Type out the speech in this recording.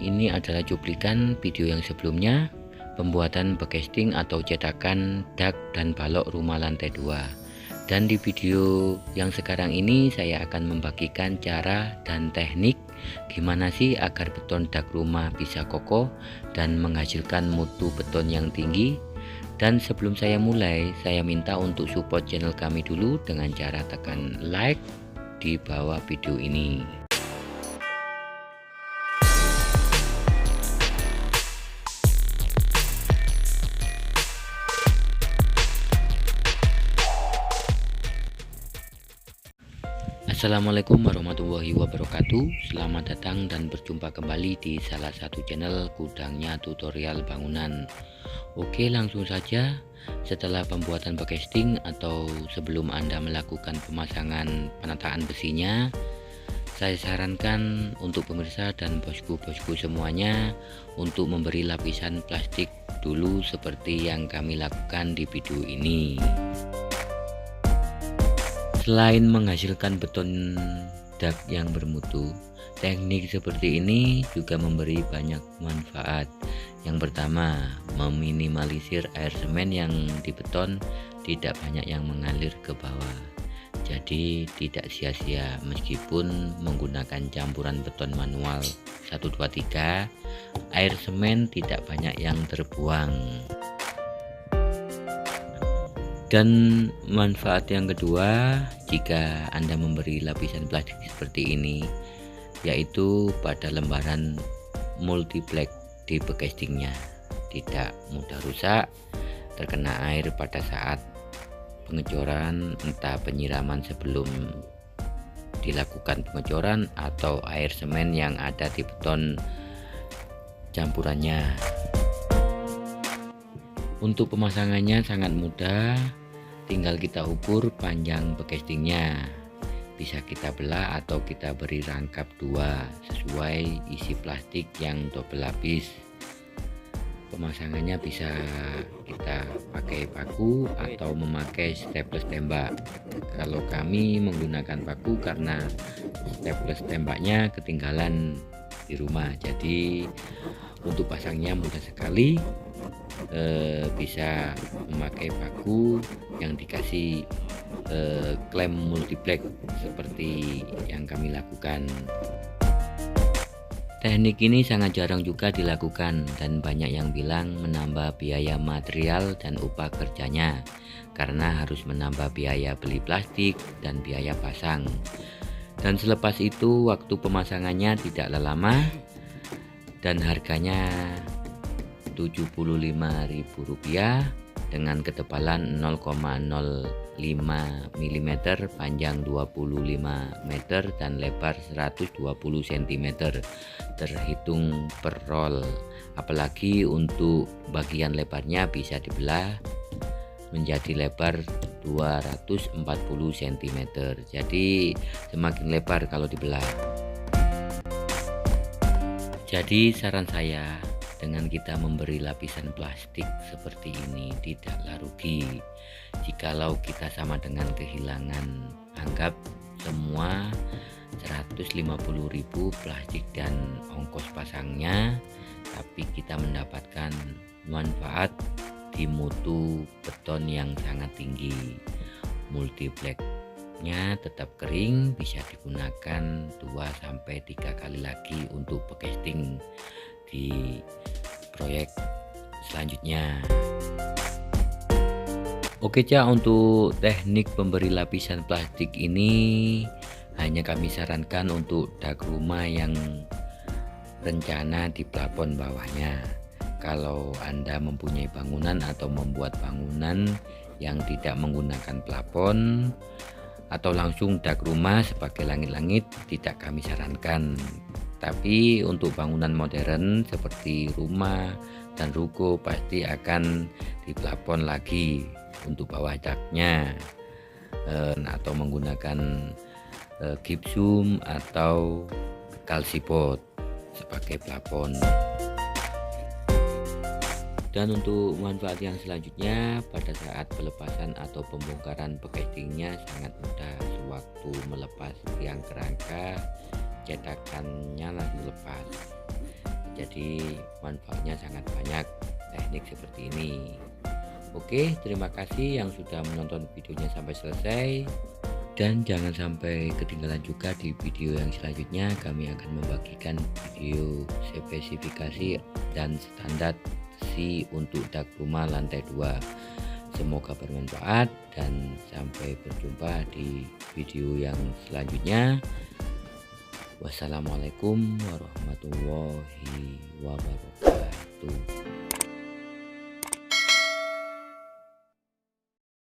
Ini adalah cuplikan video yang sebelumnya, pembuatan bekesting atau cetakan dak dan balok rumah lantai 2. Dan di video yang sekarang ini saya akan membagikan cara dan teknik gimana sih agar beton dak rumah bisa kokoh dan menghasilkan mutu beton yang tinggi. Dan sebelum saya mulai, saya minta untuk support channel kami dulu dengan cara tekan like di bawah video ini. Assalamualaikum warahmatullahi wabarakatuh. Selamat datang dan berjumpa kembali di salah satu channel Gudangnya Tutorial Bangunan. Oke, langsung saja. Setelah pembuatan bekesting atau sebelum Anda melakukan pemasangan penataan besinya, saya sarankan untuk pemirsa dan bosku-bosku semuanya untuk memberi lapisan plastik dulu seperti yang kami lakukan di video ini. Selain menghasilkan beton dak yang bermutu, teknik seperti ini juga memberi banyak manfaat. Yang pertama, meminimalisir air semen yang di beton tidak banyak yang mengalir ke bawah. Jadi tidak sia-sia meskipun menggunakan campuran beton manual 1, 2, 3, air semen tidak banyak yang terbuang. Dan manfaat yang kedua, jika Anda memberi lapisan plastik seperti ini, yaitu pada lembaran multiplex di bekestingnya, tidak mudah rusak, terkena air pada saat pengecoran, entah penyiraman sebelum dilakukan pengecoran atau air semen yang ada di beton campurannya. Untuk pemasangannya sangat mudah, tinggal kita ukur panjang bekestingnya, bisa kita belah atau kita beri rangkap 2 sesuai isi plastik yang double lapis. Pemasangannya bisa kita pakai paku atau memakai staples tembak. Kalau kami menggunakan paku karena staples tembaknya ketinggalan di rumah, jadi untuk pasangnya mudah sekali. Bisa memakai paku yang dikasih klem multiplex seperti yang kami lakukan. Teknik ini sangat jarang juga dilakukan dan banyak yang bilang menambah biaya material dan upah kerjanya karena harus menambah biaya beli plastik dan biaya pasang. Dan selepas itu waktu pemasangannya tidaklah lama dan harganya Rp75.000 dengan ketebalan 0,05 mm, panjang 25 meter dan lebar 120 cm terhitung per roll. Apalagi untuk bagian lebarnya bisa dibelah menjadi lebar 240 cm, jadi semakin lebar kalau dibelah. Jadi saran saya, dengan kita memberi lapisan plastik seperti ini tidaklah rugi. Jikalau kita sama dengan kehilangan, anggap semua 150.000 plastik dan ongkos pasangnya, tapi kita mendapatkan manfaat di mutu beton yang sangat tinggi. Multiplexnya tetap kering, bisa digunakan 2-3 kali lagi untuk bekesting di proyek selanjutnya. Oke Cak, untuk teknik pemberi lapisan plastik ini hanya kami sarankan untuk dak rumah yang rencana di plafon bawahnya. Kalau Anda mempunyai bangunan atau membuat bangunan yang tidak menggunakan plafon atau langsung dak rumah sebagai langit-langit, tidak kami sarankan. Tapi untuk bangunan modern seperti rumah dan ruko pasti akan diplafon lagi untuk bawah daknya, atau menggunakan gipsum atau kalsipot sebagai plafon. Dan untuk manfaat yang selanjutnya, pada saat pelepasan atau pembongkaran bekestingnya sangat mudah. Sewaktu melepas tiang kerangka, cetakannya langsung lepas. Jadi manfaatnya sangat banyak teknik seperti ini. Oke, terima kasih yang sudah menonton videonya sampai selesai. Dan jangan sampai ketinggalan juga di video yang selanjutnya. Kami akan membagikan video spesifikasi dan standar besi untuk dak rumah lantai 2. Semoga bermanfaat dan sampai berjumpa di video yang selanjutnya. Wassalamualaikum warahmatullahi wabarakatuh.